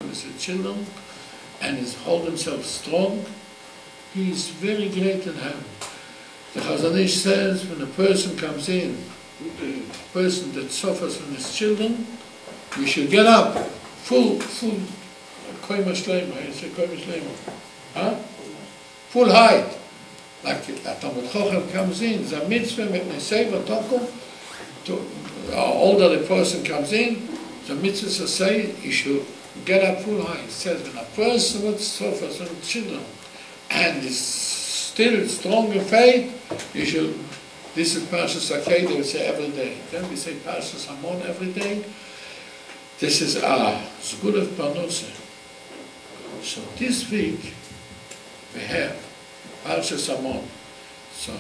with the children and is hold himself strong, he is very great in heaven. The Chazon Ish says when a person comes in, a person that suffers from his children, you should get up, full koima shlema, how you say koima shlema? Huh? Full height. Like a Talmud Chochem comes in, the mitzvah with Neseva Tokum, to older the person comes in, the mitzvah say he should get up full height. It says when a person would suffer from children and is still strong in faith, you should, this is Parshas Akeda, we say every day. Then we say Parshas Hamon every day. This is Zgur of Parnose. So this week we have Parshas Hamon. So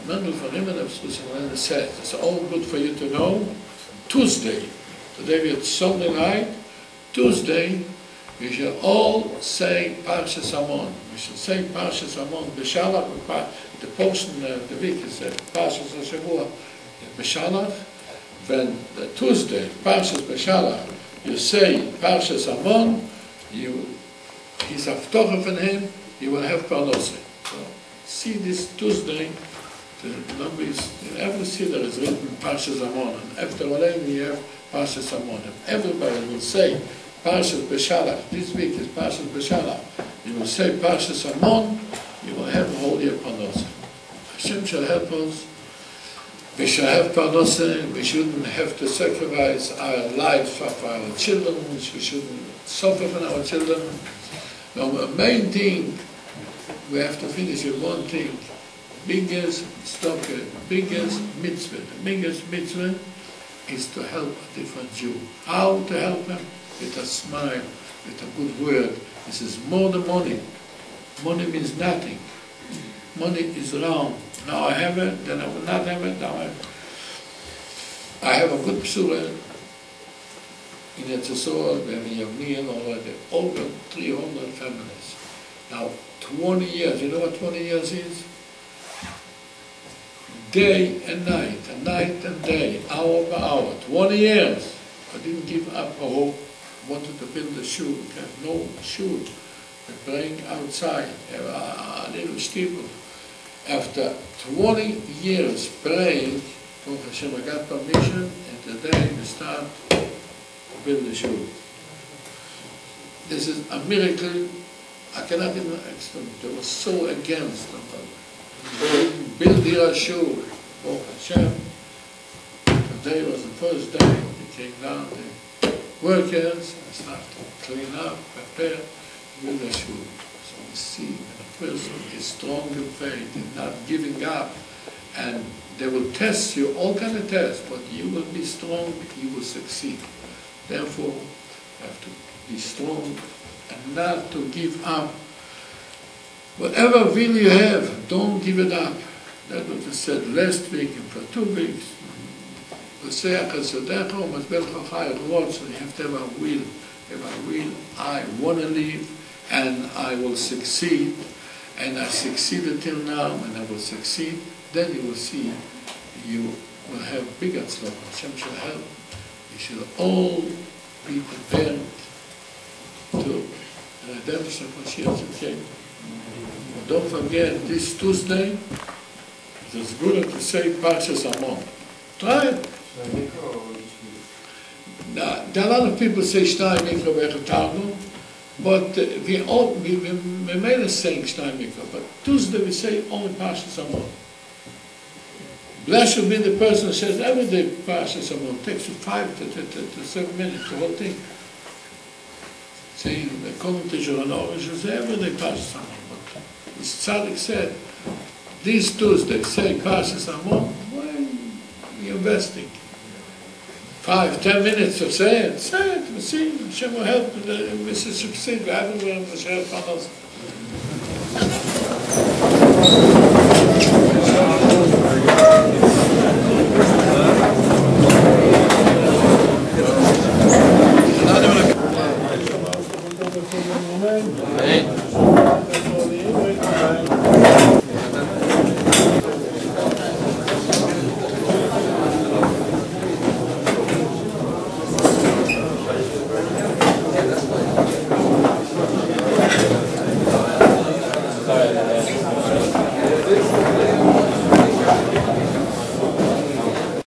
Nachman said, it's all good for you to know. Tuesday, today we had Sunday night, Tuesday, we shall all say Parshas Hamon. We shall say Parshas Hamon Beshalach. The portion of the week is Parshas Hashavua Beshalach. When the Tuesday, Parshas Beshalach, you say Parshas Hamon, he's aftocha from him, you will have Parnose. So see this Tuesday, the number is, in every cedar is written Parshas Hamon, and after Olam you have Parshas Hamon. If everybody will say Parshas Beshalach, this week is Parshas Beshalach, you will say Parshas Hamon, you will have a whole year Parnose. Hashem shall help us. We shall have Parnose, we shouldn't have to sacrifice our lives for our children, we shouldn't suffer from our children. Now, the main thing, we have to finish with one thing. Biggest mitzvah. The biggest mitzvah is to help a different Jew. How to help him? With a smile, with a good word. This is more than money. Money means nothing. Money is wrong. Now I have it, then I will not have it. Now I have a good psula in Etzesor, where we have near already over 300 families. Now 20 years, you know what 20 years is? Day and night and day, hour by hour, 20 years. I didn't give up a hope. Wanted to build a shul. We have no shul. We're praying outside. We have a little steeple. After 20 years praying, Hashem, I got permission, and today we start to build the shul. This is a miracle. I cannot even explain. They were so against them. Build here a shul. Hashem. Today was the first day. They came down, the workers, and started to clean up, prepare, build a shul. So we see when a person is strong in faith and not giving up, and they will test you, all kind of tests, but you will be strong, you will succeed. Therefore, you have to be strong and not to give up. Whatever will you have, don't give it up. That's what I said last week and for 2 weeks. So you have to have a will. I want to live, and I will succeed, and I succeeded till now, and I will succeed. Then you will see, you will have bigger tzlach. Hashem shall help. You should all be prepared to the redemption of Mashiach came. Don't forget, this Tuesday, it's good to say Parshas Hamon. Try it. Now, there are a lot of people say Shnai Mikra Bechatarnu, but we made us saying Shnai Mikra, but Tuesday we say only Parshas Hamon. Blessed be the person who says every day Parshas Hamon. It takes you 5 to 7 minutes, the whole thing. Saying, according to Mohorosh, you say every day Parshas Hamon. But the Tzaddik said, this Tuesday say Parshas Hamon, well, you're investing. 5-10 minutes to say it, we see, Hashem will help, we succeed, we haven't learned Hashem help on us.